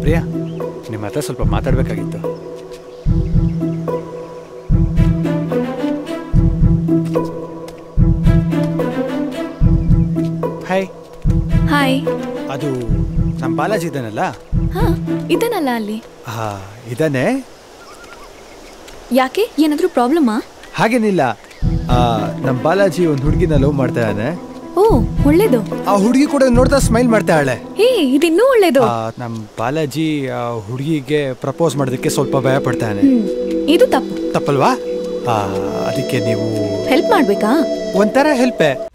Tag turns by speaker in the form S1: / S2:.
S1: ಪ್ರಿಯಾ, ನಿಮ್ಮ ಹತ್ರ ಸ್ವಲ್ಪ ಮಾತಾಡಬೇಕಾಗಿತ್ತು. ಹಾಯ್.
S2: ಹಾಯ್.
S1: ಅದು ನಮ್ಮ ಬಾಲಾಜಿ ಇದ್ದಾನಲ್ಲ?
S2: ಹಾ, ಇದ್ದಾನಲ್ಲ ಅಲ್ಲಿ.
S1: ಹಾ, ಇದ್ದಾನೆ.
S2: ಯಾಕೆ, ಏನಾದರೂ ಪ್ರಾಬ್ಲಮ್ಮಾ?
S1: ಹಾಗೇನಿಲ್ಲ. ನಮ್ಮ ಬಾಲಾಜಿ ಒಂದು ಹುಡುಗಿನ ಲವ್ ಮಾಡ್ತಾ ಇದ್ದಾನೆ.
S2: ಓ, ಒಳ್ಳೇದು.
S1: ಆ ಹುಡುಗಿ ಕೂಡ ನೋಡ್ತಾ ಸ್ಮೈಲ್ ಮಾಡ್ತಾಳೆ.
S2: ಹೇ, ಇದಿನ್ನೂ ಒಳ್ಳೇದು.
S1: ನಮ್ಮ ಬಾಲಾಜಿ ಆ ಹುಡುಗಿಗೆ ಪ್ರಪೋಸ್ ಮಾಡೋದಕ್ಕೆ ಸ್ವಲ್ಪ ಭಯ ಪಡ್ತಾನೆ.
S2: ಇದು ತಪ್ಪಲ್ವಾ?
S1: ಅದಕ್ಕೆ ನೀವು
S2: ಹೆಲ್ಪ್ ಮಾಡ್ಬೇಕಾ?
S1: ಒಂಥರ ಹೆಲ್ಪೇ.